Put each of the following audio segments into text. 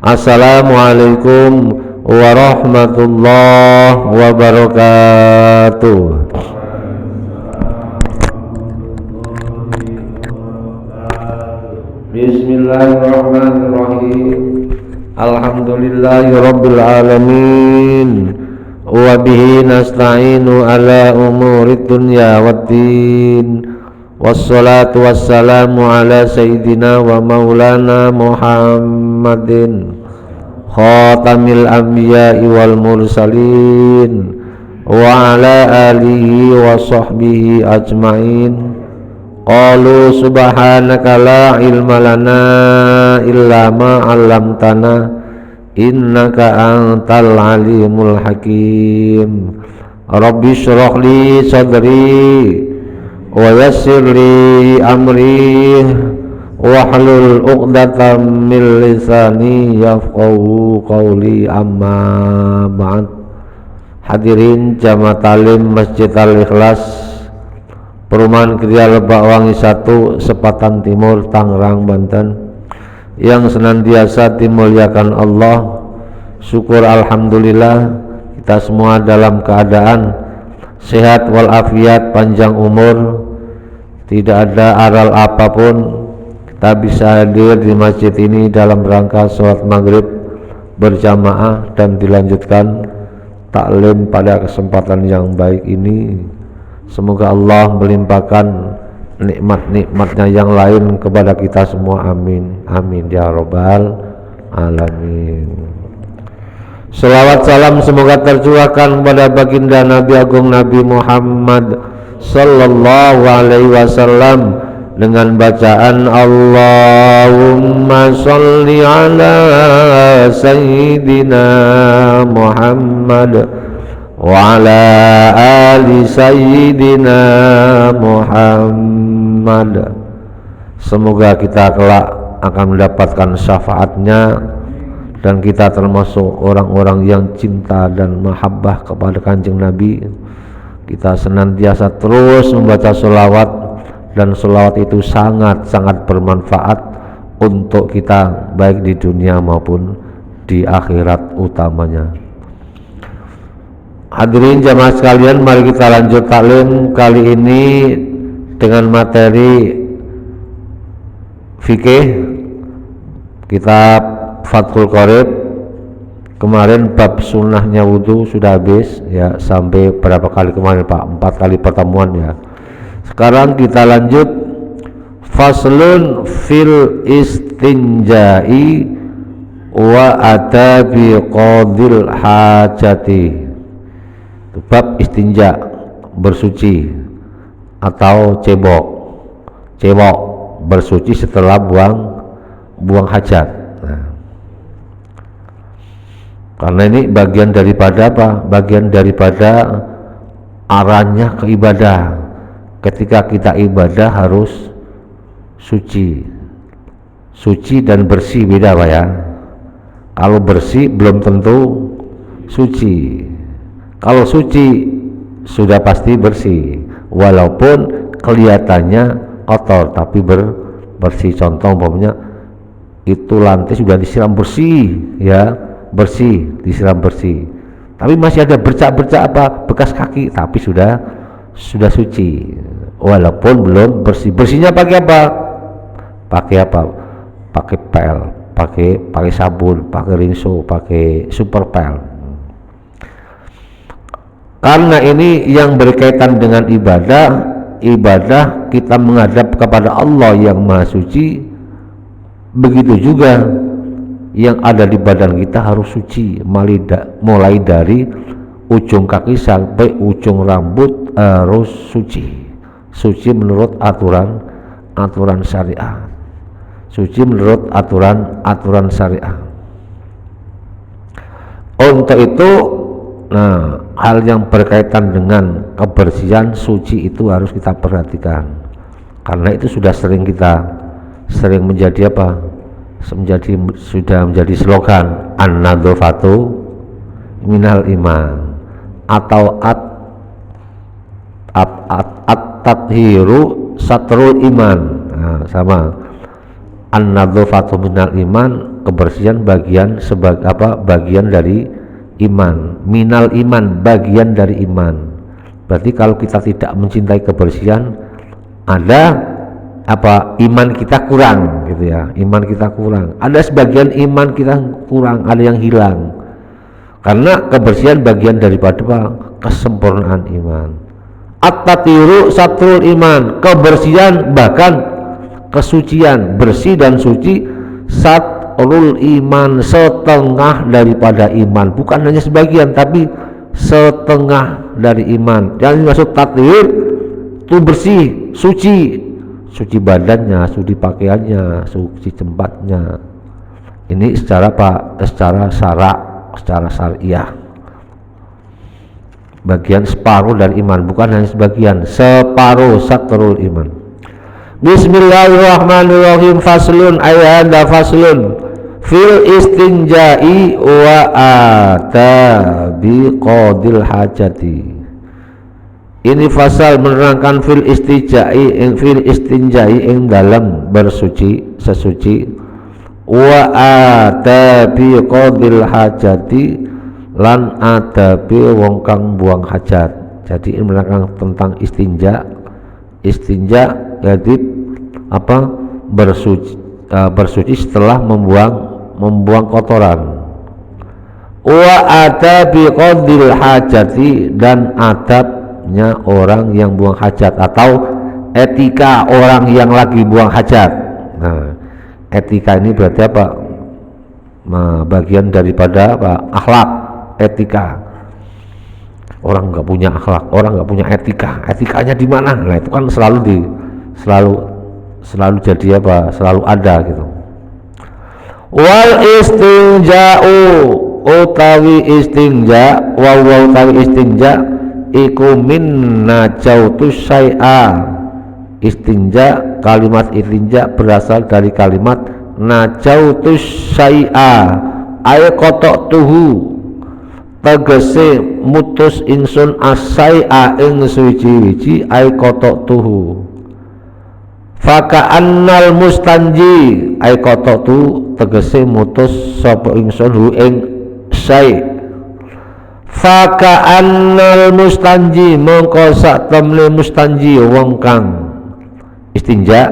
Assalamualaikum warahmatullahi wabarakatuh. Bismillahirrahmanirrahim. Alhamdulillahirabbil alamin. Wa bihi nasta'inu ala umurid dunya waddin. Wassalatu wassalamu ala sayyidina wa maulana Muhammadin khatamil anbiya'i wal mursalin wa ala alihi wa sahbihi ajma'in. Qalu subhanaka la ilma lana illa ma 'allamtana innaka antal alimul hakim. Rabbi shrah li sadri wa yassir li amri wahlul 'uqdatam min lisani yafqahu qawli, amma ba'd. Hadirin jamaah talim Masjid Al-Ikhlas, Perumahan Kriya Lebak Wangi 1, Sepatan Timur, Tangerang, Banten, yang senantiasa dimuliakan Allah. Syukur alhamdulillah kita semua dalam keadaan sehat walafiat, panjang umur, tidak ada aral apapun. Kita bisa hadir di masjid ini dalam rangka sholat maghrib berjamaah dan dilanjutkan taklim pada kesempatan yang baik ini. Semoga Allah melimpahkan nikmat-nikmatnya yang lain kepada kita semua, amin amin ya rabbal alamin. Selawat salam semoga tercurahkan kepada baginda Nabi Agung Nabi Muhammad sallallahu alaihi wasallam dengan bacaan Allahumma sholli ala sayyidina Muhammad wa ala ali sayyidina Muhammad. Semoga kita kelak akan mendapatkan syafaatnya dan kita termasuk orang-orang yang cinta dan mahabbah kepada Kanjeng Nabi. Kita senantiasa terus membaca sholawat, dan sholawat itu sangat-sangat bermanfaat untuk kita baik di dunia maupun di akhirat utamanya. Hadirin jamaah sekalian, mari kita lanjut taklim kali ini dengan materi fikih kitab Fathul Qorib. Kemarin bab sunnahnya wudhu sudah habis ya, sampai berapa kali kemarin Pak? 4 kali pertemuan ya. Sekarang kita lanjut faslun fil istinja'i wa adabi qadil hajati. Bab istinja, bersuci atau cebok bersuci setelah buang hajat. Karena ini bagian daripada apa? Bagian daripada arahnya ke ibadah. Ketika kita ibadah harus suci dan bersih, beda Pak ya. Kalau bersih belum tentu suci. Kalau suci sudah pasti bersih, walaupun kelihatannya kotor tapi bersih. Contoh umpamanya itu lantai sudah disiram bersih ya, bersih, disiram bersih, tapi masih ada bercak-bercak apa bekas kaki, tapi sudah suci walaupun belum bersih. Bersihnya pakai apa? Pakai pel, pakai sabun, pakai rinso, pakai super pel. Karena ini yang berkaitan dengan ibadah kita menghadap kepada Allah yang Maha Suci. Begitu juga yang ada di badan kita harus suci, mulai dari ujung kaki sampai ujung rambut harus suci menurut aturan syariah, aturan syariah. Untuk itu, hal yang berkaitan dengan kebersihan suci itu harus kita perhatikan, karena itu sudah sering menjadi apa? Sudah menjadi slogan an-nadzafatu minal iman, atau at-tathhiru satrul iman. Sama, an-nadzafatu minal iman, kebersihan bagian bagian dari iman. Minal iman, bagian dari iman. Berarti kalau kita tidak mencintai kebersihan, ada iman kita kurang gitu ya. Iman kita kurang, ada sebagian iman kita kurang, ada yang hilang, karena kebersihan bagian daripada kesempurnaan iman. At-tatiru satrul iman, kebersihan bahkan kesucian, bersih dan suci. Satrul iman, setengah daripada iman, bukan hanya sebagian tapi setengah dari iman. Yang dimaksud tathir itu bersih, suci badannya, suci pakaiannya, suci tempatnya. Ini secara syariah, bagian separuh dari iman, bukan hanya sebagian, separuh satrul iman. Bismillahirrahmanirrahim. Faslun, ayanda faslun fil istinja'i wa adabi qadil hajati. Ini fasal menerangkan fil istinja'i ing dalam bersuci, sesuci, wa adabi qadil hajati, lan adabi wong kang buang hajat. Jadi ini menerangkan tentang istinja jadi bersuci setelah membuang kotoran. Wa adabi qadil hajati, dan adabnya orang yang buang hajat, atau etika orang yang lagi buang hajat. Nah, etika ini berarti bagian daripada akhlak, etika. Orang nggak punya akhlak, orang nggak punya etikanya di mana? Nah, itu kan selalu jadi selalu ada gitu. Wal istinja'u, utawi istinja, utawi istinja iku min najautus syai'a. Istinja, kalimat istinja berasal dari kalimat najautus syai'a, ay qata'tuhu, tegese mutus ingsun asai'a ing suci-wici, ay qata'tuhu. Faka'annal mustanji, ay qata'tu, tegese mutus sapa ingsun hu ing sai'. Faka'annal mustanji, mongko sak temne mustanji, wong kang istinja,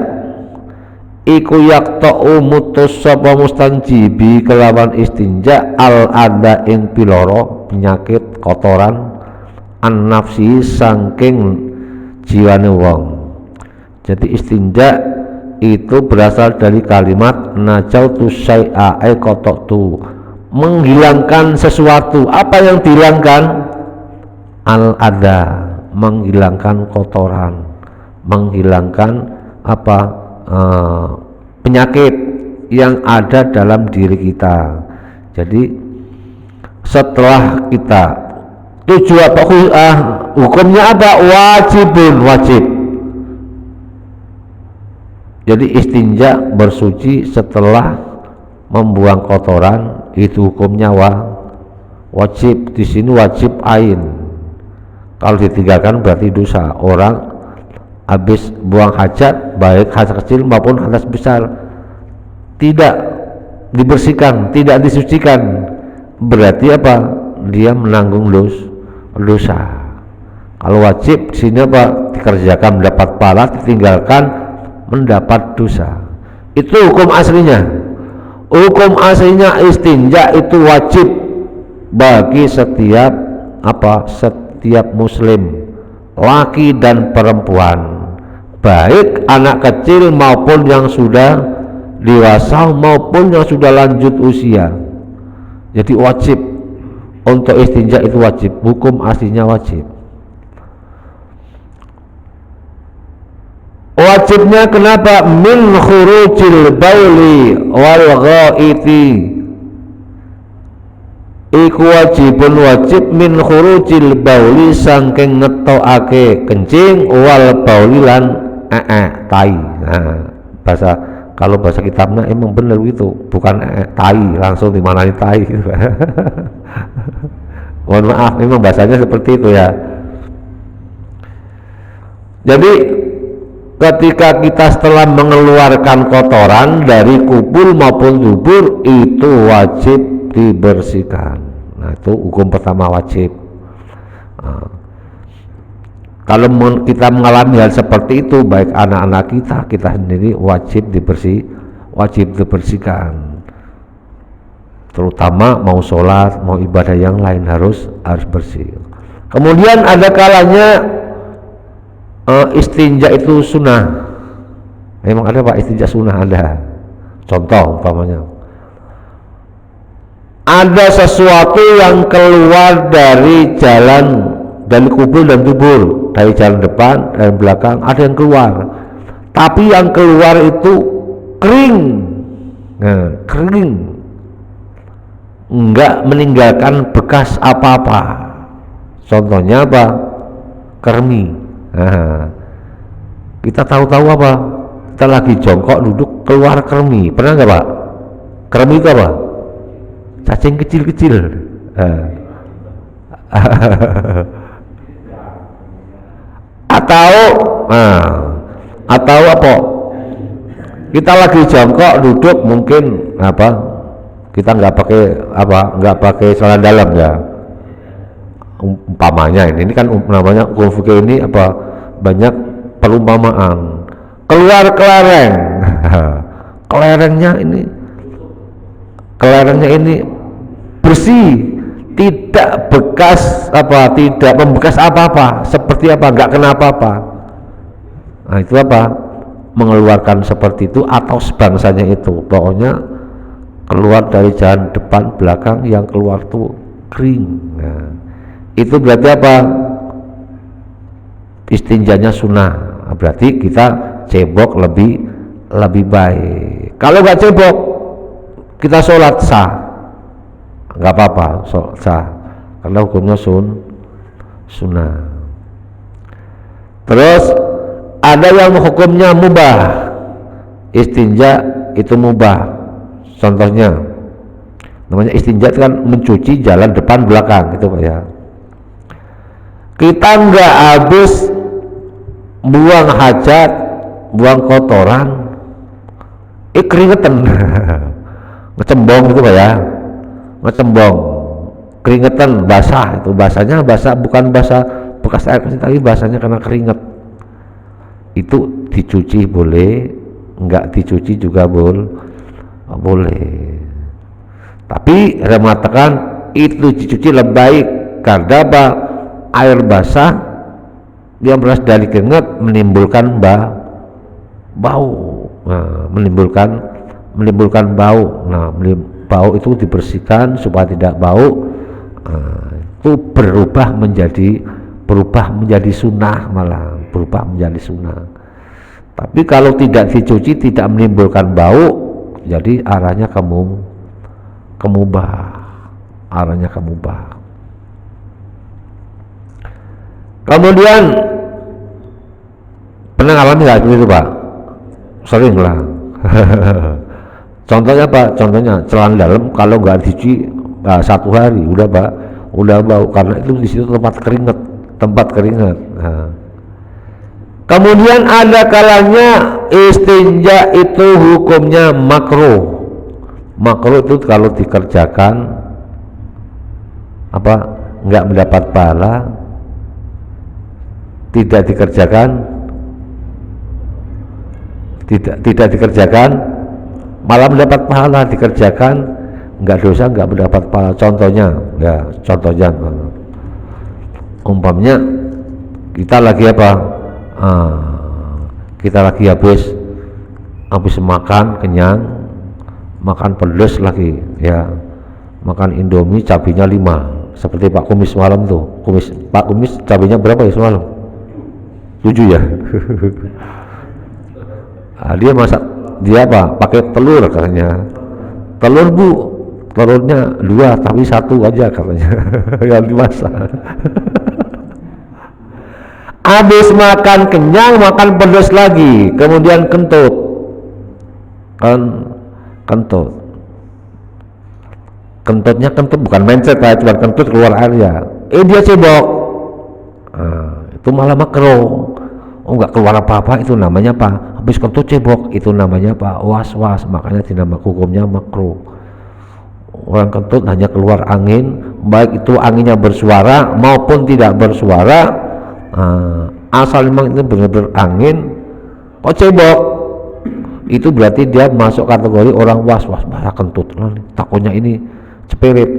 iku yaqta'u mutus sapa mustanji bi kelawan istinja al ada ing piloro, penyakit kotoran, an nafsi saking jiwane wong. Jadi istinja itu berasal dari kalimat najautu syai'a, ay qata'tu, menghilangkan sesuatu. Apa yang dihilangkan? Al ada, menghilangkan kotoran, menghilangkan penyakit yang ada dalam diri kita. Jadi setelah kita hukumnya wajib. Jadi istinja, bersuci setelah membuang kotoran, itu hukumnya wajib. Di sini wajib ain. Kalau ditinggalkan berarti dosa. Orang habis buang hajat, baik hajat kecil maupun hajat besar, tidak dibersihkan, tidak disucikan, berarti dia menanggung dosa. Kalau wajib di sini dikerjakan mendapat pahala, ditinggalkan mendapat dosa. Itu hukum aslinya. Hukum aslinya istinja itu wajib bagi setiap muslim, laki dan perempuan, baik anak kecil maupun yang sudah dewasa maupun yang sudah lanjut usia. Jadi wajib untuk istinja, itu wajib, hukum aslinya wajib. Wajibnya kenapa? Min khurujil bauli wal ghaiti, iku wajib min khurujil bauli, saking ngetokake kencing, wal bauli lan tai. Nah, kalau bahasa kitabnya emang bener gitu, bukan tai, langsung dimanani tai. Mohon maaf, memang bahasanya seperti itu ya. Jadi ketika kita setelah mengeluarkan kotoran dari kubur maupun dubur itu wajib dibersihkan. Nah, itu hukum pertama wajib. Nah, kalau kita mengalami hal seperti itu, baik anak-anak kita sendiri wajib dibersihkan. Terutama mau sholat, mau ibadah yang lain harus bersih. Kemudian ada kalanya istinja itu sunnah. Memang ada Pak istinja sunnah, ada. Contoh umpamanya, ada sesuatu yang keluar dari kubur dan dubur, dari jalan depan dan belakang ada yang keluar, tapi yang keluar itu kering. Nah, kering, enggak meninggalkan bekas apa-apa. Contohnya apa? Kermi. Nah, kita tahu-tahu apa? Kita lagi jongkok duduk keluar kermi. Pernah nggak Pak? Kermi itu apa? Cacing kecil-kecil. Atau apa? Kita lagi jongkok duduk mungkin apa? Kita nggak pakai celana dalam ya. Umpamanya ini kan namanya hukum fikih ini apa, banyak perumpamaan. Keluar kelereng. kelerengnya ini bersih, tidak membekas apa-apa, seperti apa, nggak kena apa-apa. Nah, itu apa? Mengeluarkan seperti itu atau sebangsanya itu, pokoknya keluar dari jalan depan belakang yang keluar tuh kering. Nah, itu berarti apa? Istinjanya sunnah. Berarti kita cebok lebih baik. Kalau nggak cebok, kita sholat sah, nggak apa-apa, sah, karena hukumnya sunnah. Terus ada yang hukumnya mubah. Istinja itu mubah. Contohnya, namanya istinja itu kan mencuci jalan depan belakang, itu Pak ya. Kita nggak habis buang hajat, buang kotoran, keringetan, ngecembong gitu Pak ya, ngecembong, keringetan, basah. Itu basahnya bukan basah bekas air kencing, tapi basahnya karena keringet. Itu dicuci boleh, nggak dicuci juga boleh. Tapi saya mengatakan itu dicuci lebih baik, karena apa? Air basah yang berasal dari keringat menimbulkan bau. Nah, menimbulkan bau. Nah, bau itu dibersihkan supaya tidak bau. Nah, itu berubah menjadi sunnah, malah berubah menjadi sunnah. Tapi kalau tidak dicuci, tidak menimbulkan bau, jadi arahnya kemubah. Kemudian pernah ngalamin nggak itu Pak? Sering lah. Contohnya Pak, celana dalam kalau nggak dicuci 1 hari udah bau, karena itu di situ tempat keringat. Nah. Kemudian ada kalanya istinja itu hukumnya makruh. Makruh itu kalau dikerjakan nggak mendapat pahala, tidak dikerjakan malah mendapat pahala, dikerjakan nggak dosa, nggak mendapat pahala. Contohnya umpamanya kita lagi habis makan kenyang, makan pedes lagi ya, makan Indomie cabenya 5, seperti Pak Kumis semalam tuh. Pak Kumis cabenya berapa ya semalam? 7 ya. Nah, dia pakai telur katanya. Telur Bu, telurnya 2 tapi 1 aja katanya yang dimasak. Habis makan kenyang, makan pedas lagi, kemudian kentut. Kentutnya bukan mencet lah, cuma kentut keluar airnya. Dia cebok. Nah, itu malah makruh. nggak keluar apa-apa, itu namanya apa? Habis kentut cebok, itu namanya apa? Was-was, makanya dinamakan hukumnya makruh. Orang kentut hanya keluar angin, baik itu anginnya bersuara maupun tidak bersuara, asal memang itu benar-benar angin, kok cebok, itu berarti dia masuk kategori orang was-was, bahaya kentut, takutnya ini cepirit.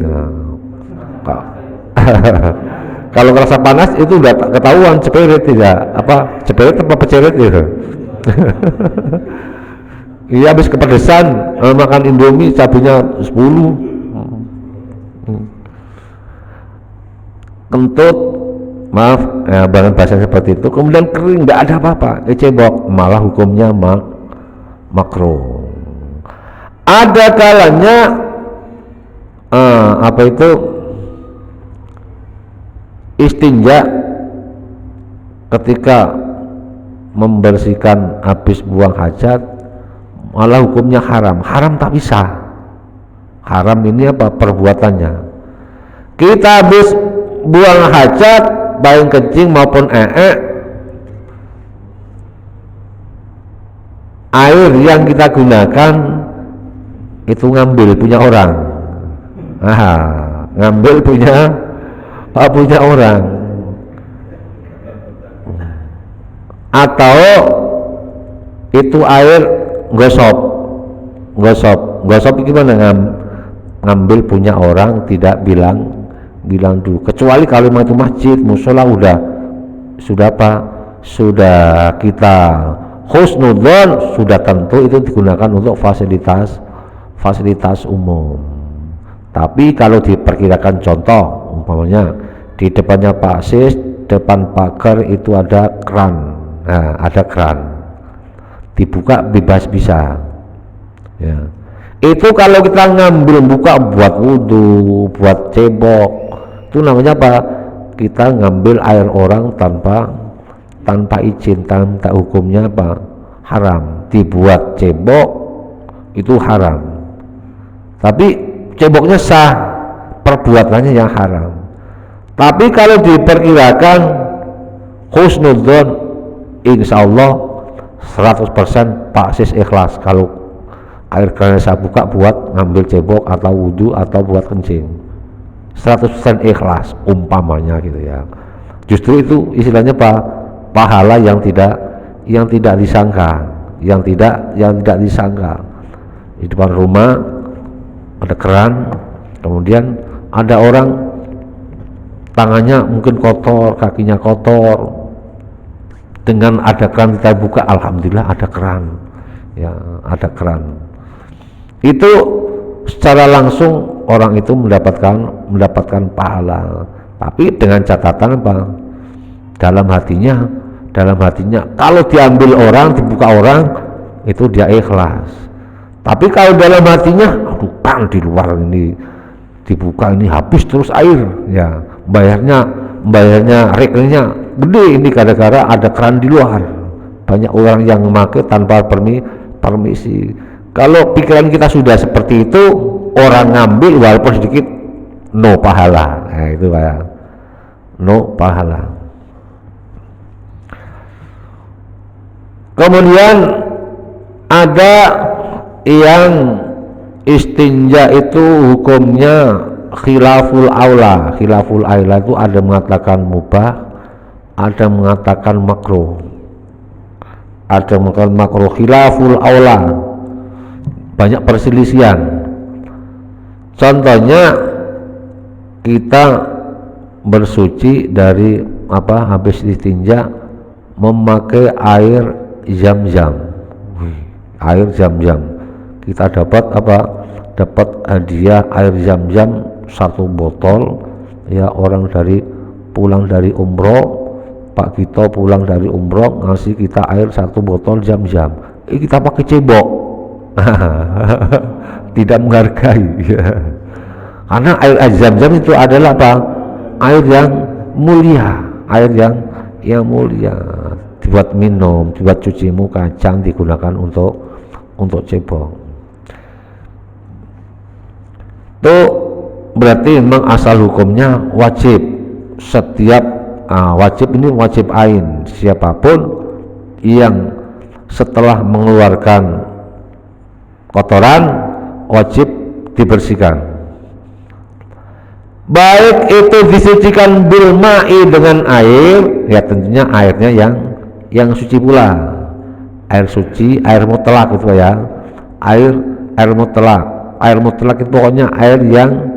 Kalau ngerasa panas itu udah ketahuan cepirit, tidak apa cepirit apa pecerit gitu. Iya, habis kepedesan makan Indomie cabenya 10. Kentut, maaf ya, bahasa seperti itu, kemudian kering nggak ada apa-apa, cebok, malah hukumnya makruh. Ada kalanya apa itu istinja ketika membersihkan habis buang hajat, malah hukumnya haram. Haram tak bisa. Haram ini apa perbuatannya? Kita habis buang hajat, baik kencing maupun air yang kita gunakan itu ngambil punya orang. Ngambil punya orang, atau itu air gosok gimana, ngambil punya orang, tidak bilang dulu, kecuali kalau memang itu masjid musola sudah kita husnudzon, sudah tentu itu digunakan untuk fasilitas umum. Tapi kalau diperkirakan, contoh umpamanya di depannya Pak Sis, depan pagar itu ada keran, ada keran dibuka bebas bisa ya. Itu kalau kita ngambil buka buat wudhu, buat cebok, itu namanya apa? Kita ngambil air orang tanpa izin, tanpa hukumnya apa? Haram. Dibuat cebok itu haram, tapi ceboknya sah, perbuatannya yang haram. Tapi kalau diperkirakan husnudzon, insya Allah 100% Pak Sis ikhlas kalau air keran saya buka buat ngambil cebok atau wudhu atau buat kencing, 100% ikhlas umpamanya gitu ya. Justru itu istilahnya pahala yang tidak disangka, yang tidak disangka. Di depan rumah ada keran, kemudian ada orang tangannya mungkin kotor, kakinya kotor, dengan ada keran kita buka, alhamdulillah ada keran ya, ada keran. Itu secara langsung orang itu mendapatkan pahala, tapi dengan catatan apa? Dalam hatinya kalau diambil orang, dibuka orang, itu dia ikhlas. Tapi kalau dalam hatinya, aduh kan di luar ini dibuka ini habis terus air ya, bayarnya rekeningnya gede ini gara-gara ada keran di luar, banyak orang yang memakai tanpa permisi. Kalau pikiran kita sudah seperti itu, orang ngambil walaupun sedikit, no pahala. Itu kayak no pahala. Kemudian ada yang istinja itu hukumnya khilaful aula. Khilaful aula itu ada mengatakan mubah, ada mengatakan makruh, ada mengatakan makruh. Khilaful aula banyak perselisihan. Contohnya kita bersuci dari habis istinja memakai air zam-zam. Air zam-zam kita dapat hadiah air zam-zam 1 botol ya, orang pulang dari umroh, Pak Gito pulang dari umroh ngasih kita air 1 botol zam-zam, kita pakai cebok. Tidak menghargai ya. Karena air zam-zam itu adalah air yang mulia, air yang mulia, dibuat minum, dibuat cuci muka, jangan digunakan untuk cebok. Itu berarti memang asal hukumnya wajib. Setiap wajib ini wajib ain, siapapun yang setelah mengeluarkan kotoran wajib dibersihkan. Baik itu disucikan bil ma'i dengan air, ya tentunya airnya yang suci pula. Air suci, air mutlak itu ya. Air mutlak. Air mutlak itu pokoknya air yang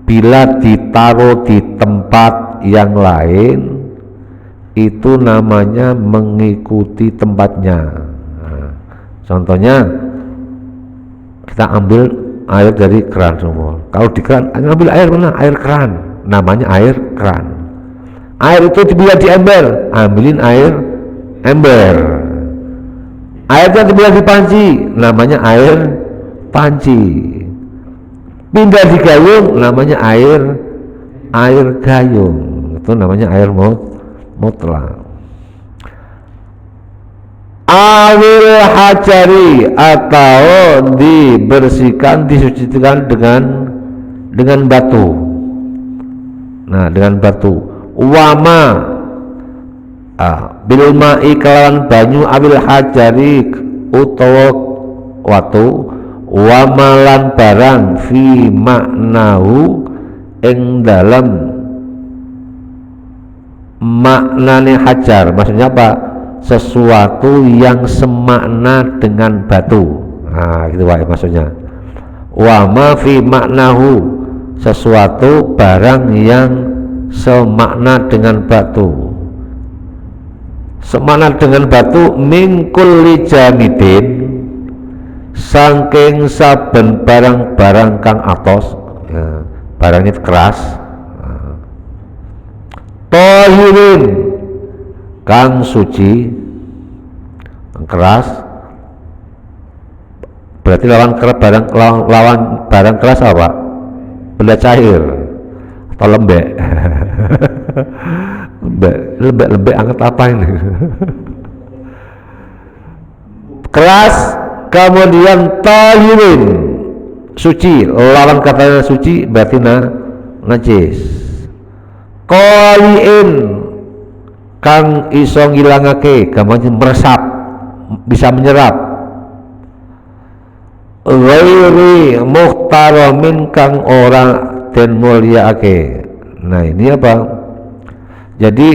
bila ditaruh di tempat yang lain itu namanya mengikuti tempatnya. Nah, contohnya kita ambil air dari keran semua. Kalau di keran, ambil air mana? Air keran. Namanya air keran. Air itu bila di ember, ambilin air ember. Airnya bila di panci, namanya air panci. Pindah di gayung, namanya air gayung. Itu namanya air mutlak. Awil hajari, atau dibersihkan, disucikan dengan batu. Nah, dengan batu. Wama bil ma'i kelawan banyu, awil hajari utawa watu, wamalan barang fi maknahu ing dalam maknane hajar. Maksudnya apa? Sesuatu yang semakna dengan batu. Nah, gitu wae maksudnya. Wa ma fi maknahu, sesuatu barang yang semakna dengan batu. Semakna dengan batu min kulli jamidin, saking saben barang-barang kang atos, ya, barangnya keras. Tahirin, kang suci, keras. Berarti lawan barang keras apa? Benda cair atau lembek. lembek anget apa ini? Keras, kemudian tahirin, suci. Lawan katanya suci berarti najis. Qaliin, kang iso ngilangake, gampang meresap, bisa menyerap. Ghairi muhtaramin, kang ora den mulyaake. Nah, ini apa? Jadi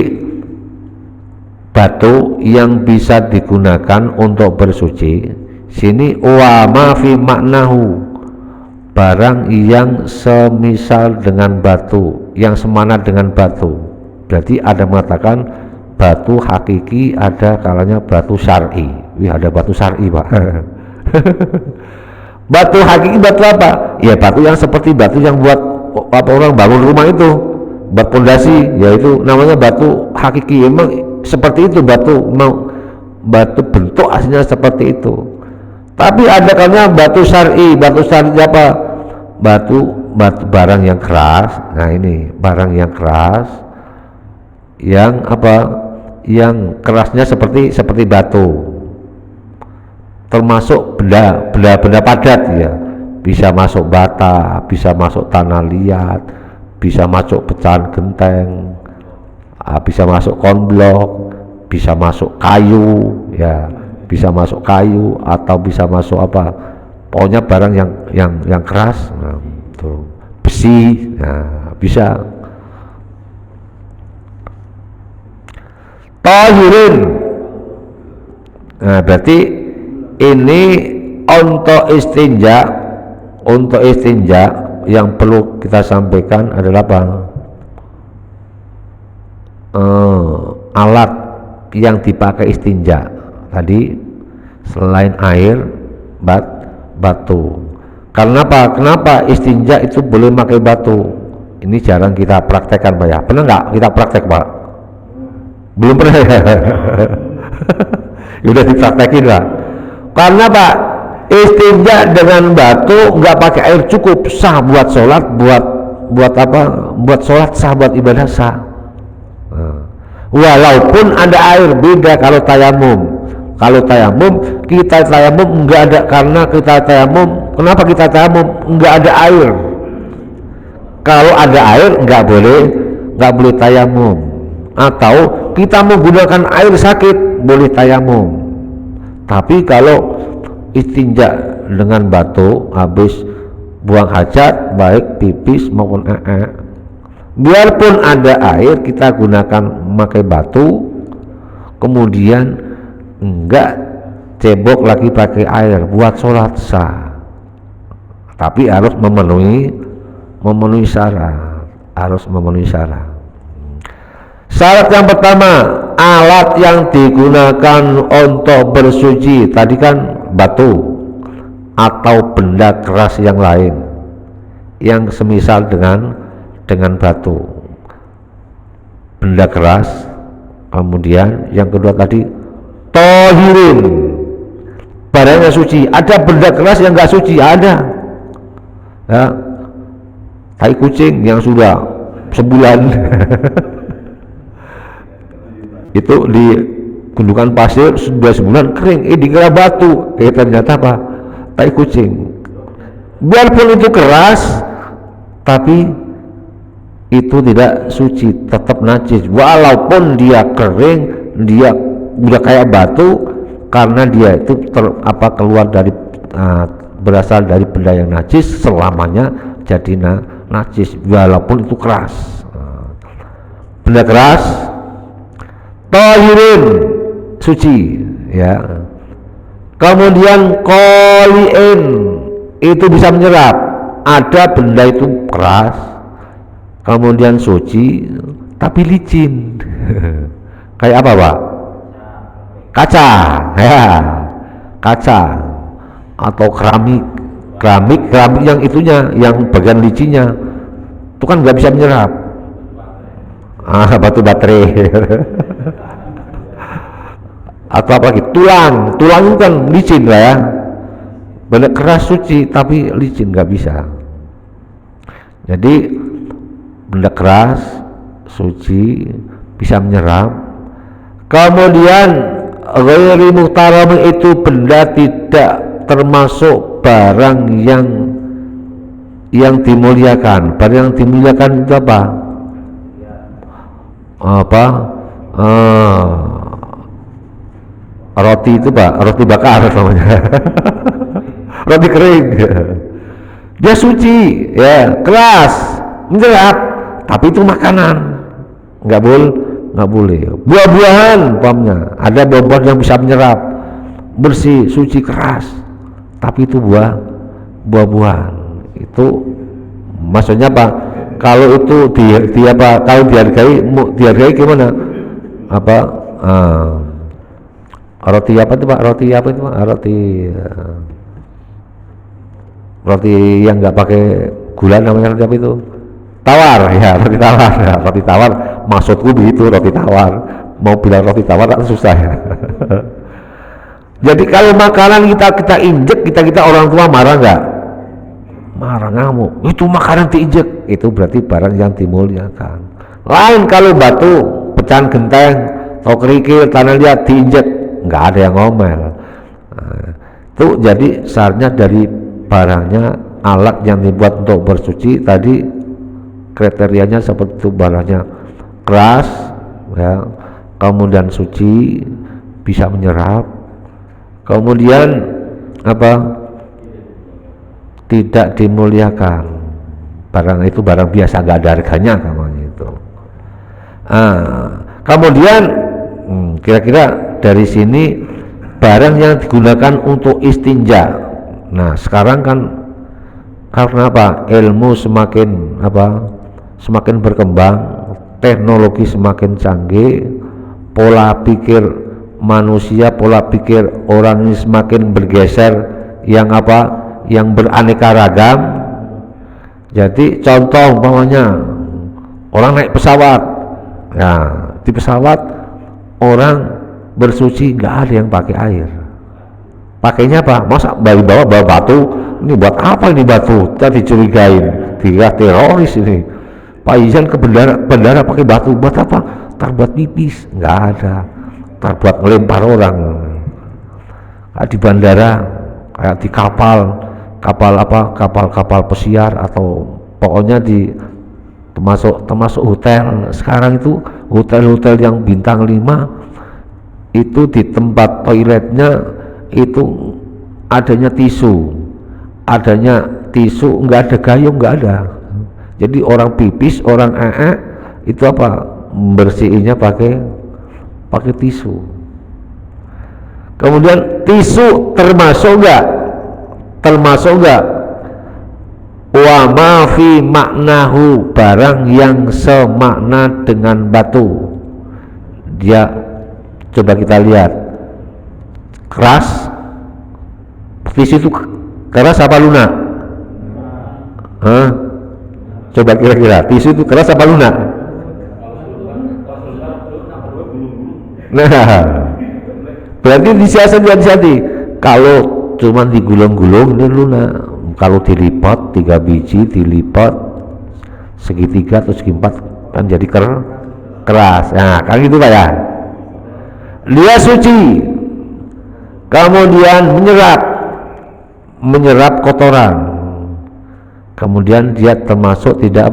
batu yang bisa digunakan untuk bersuci, sini wa ma fi maknahu, barang yang semisal dengan batu, yang semanat dengan batu. Berarti ada mengatakan batu hakiki, ada kalanya batu syar'i. Wih, ada batu syar'i, Pak. Batu hakiki batu apa? Ya batu yang seperti batu yang buat apa orang bangun rumah itu, buat pondasi, yaitu namanya batu hakiki. Emang seperti itu batu, mau batu bentuk aslinya seperti itu. Tapi ada kalanya batu syar'i. Batu syar'i apa? Batu barang yang keras. Nah, ini barang yang keras, yang apa? Yang kerasnya seperti batu, termasuk benda padat ya, bisa masuk bata, bisa masuk tanah liat, bisa masuk pecahan genteng, bisa masuk konblok, bisa masuk kayu ya, bisa masuk kayu atau bisa masuk apa, pokoknya barang yang keras. Nah, tuh besi, nah bisa. Tahirin, nah berarti ini untuk istinja yang perlu kita sampaikan adalah apa? Alat yang dipakai istinja tadi selain air, batu. Karena apa? Kenapa istinja itu boleh pakai batu? Ini jarang kita praktekkan, Pak ya. Pernah nggak kita praktek, Pak? Belum pernah ya? Udah dipraktekin, Pak. Karena Pak, istinja dengan batu nggak pakai air cukup, sah buat sholat, buat apa? Buat sholat sah, buat ibadah sah. Walaupun ada air, beda kalau tayamum. Kalau tayamum, kita tayamum nggak ada, karena kita tayamum. Kenapa kita tayamum? Nggak ada air. Kalau ada air nggak boleh tayamum. Atau kita menggunakan air sakit, boleh tayamum. Tapi kalau istinja dengan batu habis buang hajat, baik pipis maupun biarpun ada air, kita gunakan memakai batu, kemudian enggak cebok lagi pakai air buat sholat sah, tapi harus memenuhi syarat, Syarat yang pertama, alat yang digunakan untuk bersuci tadi kan batu atau benda keras yang lain yang semisal dengan batu, benda keras. Kemudian yang kedua tadi tohirin, barangnya suci. Ada benda keras yang enggak suci, ada ya, tai kucing yang sudah sebulan itu di gundukan pasir sudah sebulan kering, dikira batu, ternyata apa? Tai kucing. Biarpun itu keras, tapi itu tidak suci, tetap najis walaupun dia kering, dia udah kayak batu, karena dia itu keluar dari berasal dari benda yang najis, selamanya jadi najis walaupun itu keras. Benda keras tahirin, suci ya. Kemudian qali'in, itu bisa menyerap. Ada benda itu keras kemudian suci tapi licin kayak apa Pak? Kaca ya, kaca atau keramik yang itunya, yang bagian licinnya itu kan nggak bisa menyerap. Batu baterai atau apa lagi, tulang itu kan licin lah ya, benda keras suci tapi licin nggak bisa. Jadi benda keras suci bisa menyerap. Kemudian ghairi muhtaram, itu benda tidak termasuk barang yang dimuliakan. Barang yang dimuliakan itu apa? Roti itu Pak, roti bakar namanya roti kering dia suci ya, keras menyerap, tapi itu makanan, nggak boleh. Buah-buahan umpamanya, ada buah-buahan yang bisa menyerap, bersih, suci, keras, tapi itu buah-buahan. Itu maksudnya apa? Kalau itu kalau dihargai gimana? Roti apa itu Pak? Roti yang nggak pakai gula namanya roti apa itu? Tawar ya, roti tawar. Maksudku begitu, roti tawar. Mau bilang roti tawar tak susah ya. Jadi kalau makanan kita injek, kita orang tua marah nggak? Marah, ngamuk. Itu makanan diinjek, itu berarti barang yang dimuliakan. Lain kalau batu, pecahan genteng, atau kerikil, tanah liat diinjek, nggak ada yang ngomel. Itu jadi syaratnya dari barangnya, alat yang dibuat untuk bersuci tadi kriterianya seperti itu, barangnya keras ya, kemudian suci, bisa menyerap, kemudian tidak dimuliakan. Barang itu barang biasa, nggak ada harganya namanya itu. Kemudian kira-kira dari sini barang yang digunakan untuk istinja. Nah sekarang kan karena apa? Ilmu semakin berkembang, teknologi semakin canggih, pola pikir manusia, pola pikir orang ini semakin bergeser yang beraneka ragam. Jadi contoh umpamanya orang naik pesawat, ya di pesawat orang bersuci nggak ada yang pakai air. Pakainya apa? Masa bawa batu? Ini buat apa ini batu? Kita dicurigain, dikira teroris ini. Pak Izan ke bandara pakai batu, buat apa? Buat pipis? Nggak ada. Buat ngelempar orang. Kayak di bandara, kayak di kapal pesiar, atau pokoknya termasuk hotel. Sekarang itu hotel-hotel yang bintang 5 itu di tempat toiletnya itu adanya tisu, nggak ada gayung, nggak ada. Jadi orang pipis, orang itu apa, bersihinnya pakai tisu. Kemudian tisu termasuk nggak wa ma fi maknahu, barang yang semakna dengan batu. Dia, coba kita lihat, keras, tisu itu keras apa lunak? Coba kira-kira tisu itu keras apa lunak? Nah, berarti disiasati. Kalau cuman digulung-gulung ini lunak. Kalau dilipat 3 biji, dilipat segitiga atau segi 4 kan jadi keras. Nah, kan gitu Pak ya. Dia suci, kemudian menyerap kotoran, kemudian dia termasuk tidak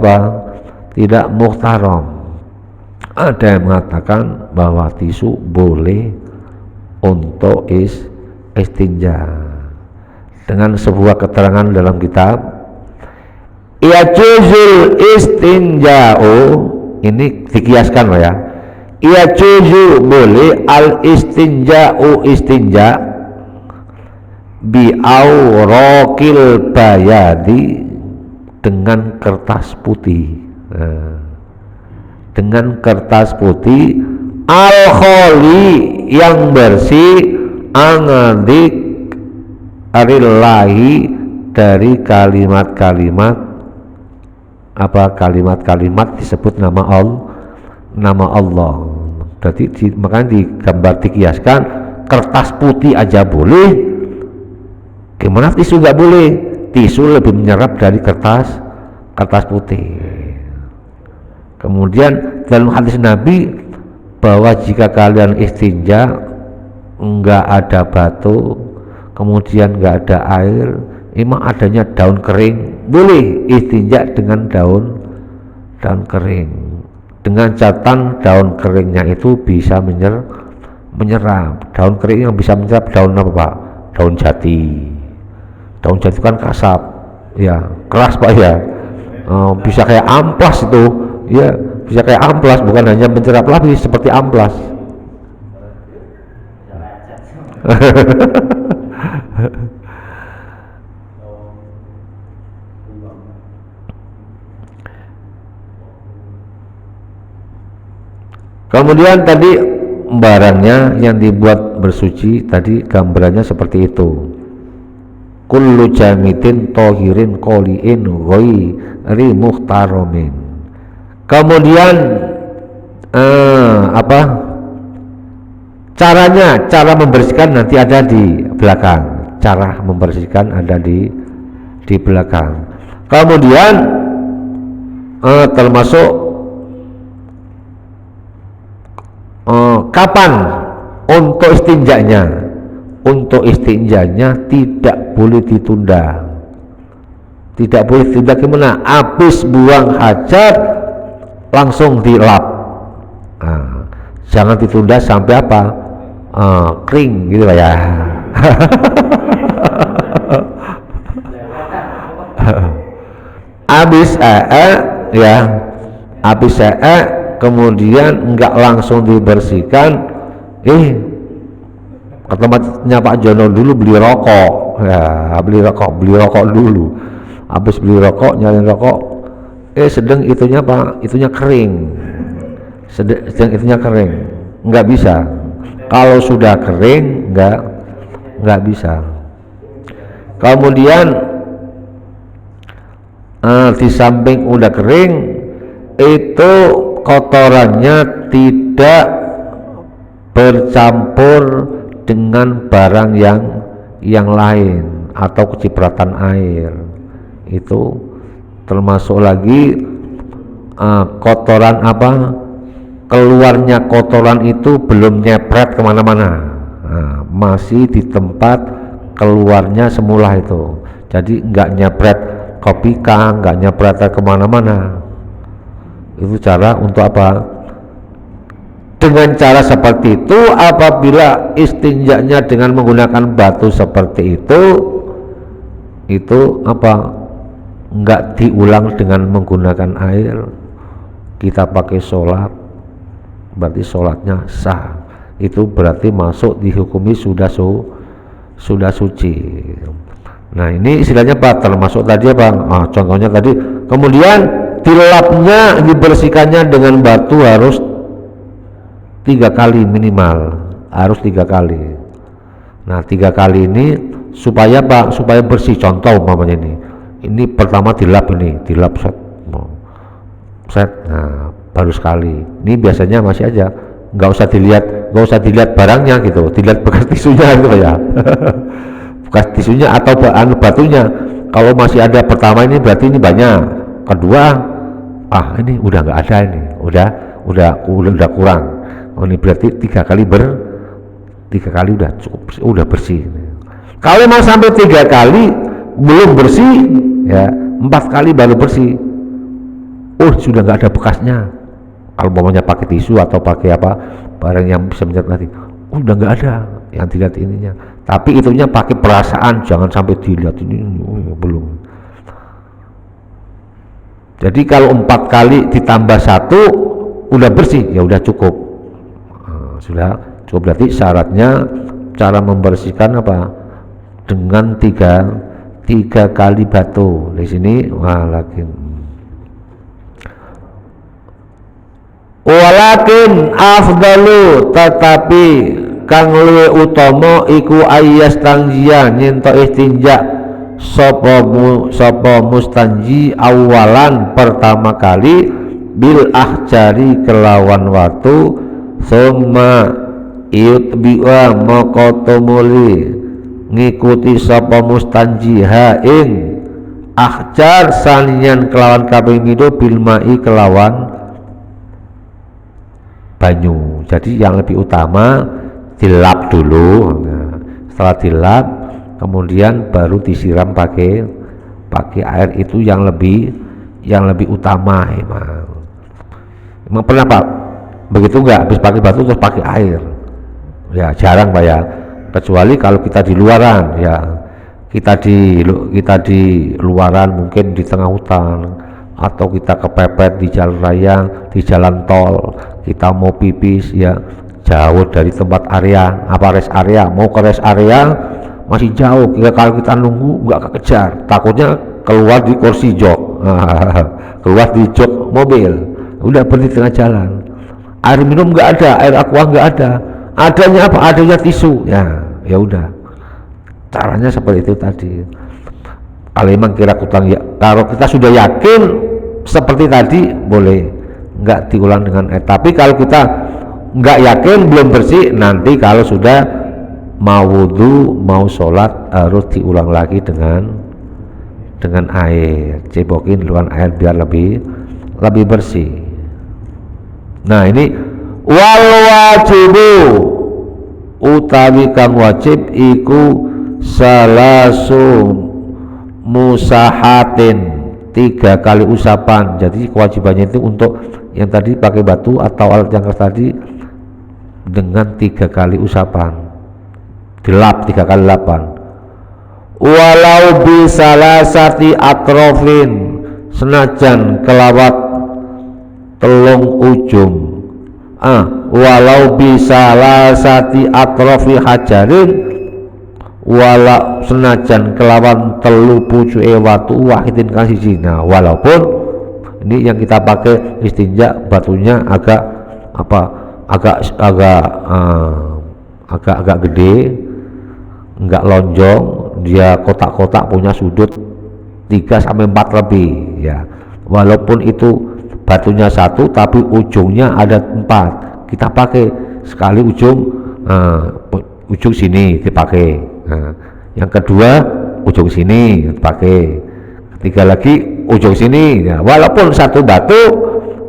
muhtaram. Ada yang mengatakan bahwa tisu boleh untuk istinja dengan sebuah keterangan dalam kitab Yajuzul istinja'u, ini dikiaskan Pak ya. Yajuzu boleh al istinja'u istinja bi awraqil bayadi, dengan kertas putih. Dengan kertas putih al-kholi, yang bersih, angadik arillahi, dari kalimat-kalimat disebut nama Allah. Jadi makanya digambar, dikiaskan kertas putih aja boleh, gimana tisu nggak boleh? Tisu lebih menyerap dari kertas putih. Kemudian dalam hadis Nabi bahwa jika kalian istinja enggak ada batu, kemudian enggak ada air, memang adanya daun kering, boleh istinja dengan daun kering, dengan catatan daun keringnya itu bisa menyerap. Daun kering yang bisa menyerap daun apa Pak? Daun jati kan kasar ya, keras Pak ya. Bisa kayak amplas itu ya, bisa kayak amplas, bukan hanya menyerap lagi seperti amplas. Kemudian tadi barangnya yang dibuat bersuci tadi gambarannya seperti itu. Kullu jamitin tohirin qoliin ghairi muhtaramin. Kemudian cara membersihkan nanti ada di belakang. Cara membersihkan ada di belakang. Kemudian termasuk kapan untuk istinjanya? Untuk istinjanya tidak boleh ditunda. Tidak boleh ditunda gimana? Habis buang hajat langsung dilap. Jangan ditunda sampai apa? Kering gitu Pak ya. Habis ya, habis kemudian enggak langsung dibersihkan, ke tempatnya Pak Jono dulu beli rokok ya, beli rokok dulu. Habis beli rokok, nyalain rokok, sedang itunya Pak, itunya kering, sedang itunya kering, nggak bisa. Kalau sudah kering nggak bisa. Kemudian di samping udah kering itu kotorannya tidak bercampur dengan barang yang lain atau kecipratan air. Itu termasuk lagi kotoran keluarnya kotoran itu belum nyepret kemana-mana, masih di tempat keluarnya semula itu. Jadi nggak nyepret kopika, nggak nyepret kemana-mana. Itu cara untuk dengan cara seperti itu, apabila istinjanya dengan menggunakan batu seperti itu apa, enggak diulang dengan menggunakan air, kita pakai sholat, berarti sholatnya sah. Itu berarti masuk dihukumi sudah suci. Nah ini istilahnya apa, termasuk tadi apa, contohnya tadi. Kemudian dilapnya, dibersihkannya dengan batu harus 3 kali minimal, harus 3 kali. Nah 3 kali ini supaya apa, supaya bersih. Contoh umpamanya ini pertama dilap, set, nah baru sekali. Ini biasanya masih aja, nggak usah dilihat barangnya gitu, dilihat bekas tisunya gitu ya. Bekas tisunya atau batunya. Kalau masih ada pertama ini berarti ini banyak, kedua ini udah nggak ada, ini udah kurang. Ini berarti 3 kali 3 kali udah cukup, udah bersih. Kalau mau sampai 3 kali belum bersih ya, 4 kali baru bersih, sudah nggak ada bekasnya. Kalau maunya pakai tisu atau pakai apa, barang yang bisa mencetak tadi, udah nggak ada yang dilihat ininya. Tapi itunya pakai perasaan, jangan sampai dilihat ini belum. Jadi kalau 4 kali ditambah 1 udah bersih, ya udah cukup. Sudah cukup. Berarti syaratnya cara membersihkan apa, dengan 3 kali batu. Di sini walakin afdalu, tetapi kang luwe utama iku ayas tanjia, nyento istinja sapa mustanji awalan pertama kali bil ahjari kelawan watu, summa yutbi'a maqatumuli ngikuti sapa mustanji ha ing ahjar salian kelawan kaping pindho bil mai kelawan banyu. Jadi yang lebih utama dilap dulu. Nah, setelah dilap kemudian baru disiram pakai air, itu yang lebih utama. Emang pernah Pak begitu nggak, habis pakai batu terus pakai air? Ya jarang Pak ya, kecuali kalau kita di luaran ya, kita di luaran mungkin di tengah hutan, atau kita kepepet di jalan raya, di jalan tol, kita mau pipis ya jauh dari tempat rest area, mau ke rest area masih jauh. Kalau kita nunggu nggak kekejar, takutnya keluar di kursi jok, keluar di jok mobil, udah berhenti tengah jalan. Air minum nggak ada, air aqua nggak ada, adanya apa, adanya tisu. Ya udah, caranya seperti itu tadi. Kalau memang kira kutang ya, kalau kita sudah yakin seperti tadi boleh, nggak diulang dengan air. Tapi kalau kita nggak yakin, belum bersih, nanti kalau sudah mau wudhu, mau sholat, harus diulang lagi dengan air, cebokin dengan air biar lebih bersih. Nah ini wal wajibu, utawi kang wajib iku salasu musahatin, 3 kali usapan. Jadi kewajibannya itu untuk yang tadi pakai batu atau alat yang keras tadi dengan 3 kali usapan, dilap 3 kali lapan. Walau bisalasati atrofin, senajan kelawat telung ujung. Walau bisalasati atrofi hajarin, wala senajan kelawan telu pucuke watu wahidin kang siji. Nah, walaupun ini yang kita pakai istinja batunya agak gede, enggak lonjong, dia kotak-kotak, punya sudut 3 sampai 4 lebih ya. Walaupun itu batunya 1 tapi ujungnya ada 4, kita pakai sekali ujung sini dipakai. Nah, yang kedua ujung sini pakai, ketiga lagi ujung sini ya. Walaupun 1 batu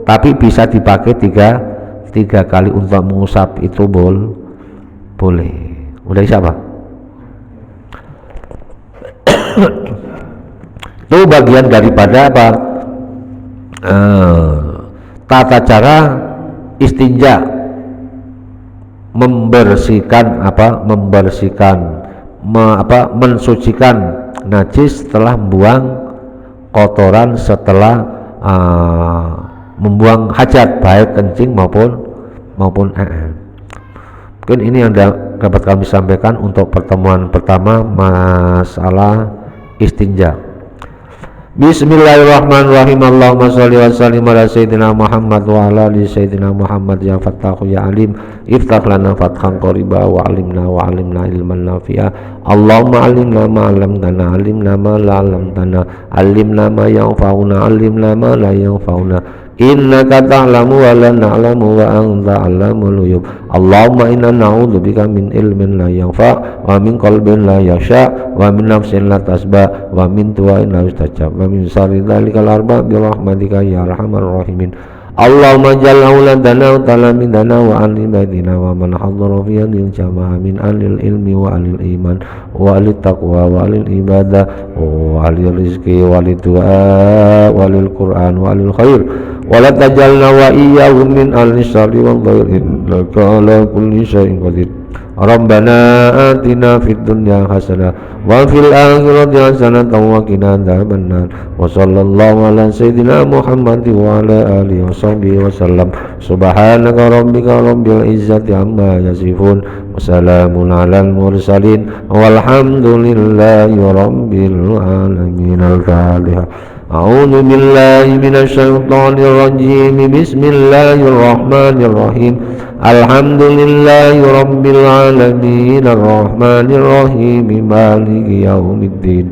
tapi bisa dipakai 3 kali untuk mengusap, itu boleh. Udah siapa? Itu bagian daripada apa, tata cara istinja mensucikan najis setelah buang kotoran, setelah membuang hajat baik kencing maupun Mungkin ini yang dapat kami sampaikan untuk pertemuan pertama masalah istinja. Bismillahirrahmanirrahim. Allahumma sholli wa sallim ala sayyidina Muhammad wa ala ali sayyidina Muhammad. Ya Fattahu ya Alim, iftah lana fathan qariba wa alimna ilman nafi'a. Allahumma alimna ma 'allamtana, alimna ma la 'allamtana, alimna ma yanfa'una, alimna ma la yanfa'una. Innaka ta'lamu wa la na'lamu wa anta 'allamul ghuyub. Allahumma inna na'udzubika min ilmin la yanfa' wa min qalbin la yakhsha wa min nafsin la tasba wa min du'ain la yustajab wa min syarri dzalikal arba' bi rahmatika ya arhamar rahimin. Allahumma ja'al auladana wa talamidana wa alibatina wa man hadhara fi hadhil jamaah min alil ilmi wa alil iman wa alil taqwa wa alil ibadah wa alil rizqi wa alil du'a wa alil qur'an wa alil khair wa la tajalna wa iyyahum min alil syarri wal dhair innaka ala kulli syai'in qadir. Rabbana atina fid dunya hasanah wa fil akhirati hasanah wa qina adzabannar. Wa sallallahu ala sayyidina Muhammad wa ala alihi wa sahbihi wa sallam. Subhanaka rabbika rabbil izzati amma yasifun wa salamun alal mursalin walhamdulillahi rabbil alamin. Al-Fatihah. A'udzu billahi minasy syaithanir rajim. Bismillahirrahmanirrahim. Alhamdulillahi rabbil alamin arrahmanir rahim maliki yaumiddin.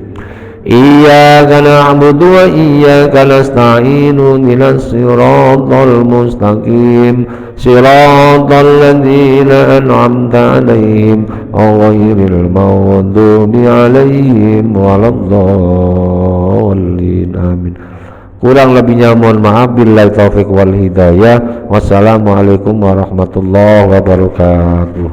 Iyyaka na'budu wa iyyaka nasta'in ihdinas siratal mustaqim siratal ladzina an'amta 'alaihim ghairil maghdubi 'alaihim waladdallin. Amin. Kurang lebihnya mohon maaf. Billahi taufik wal hidayah. Wassalamualaikum warahmatullahi wabarakatuh.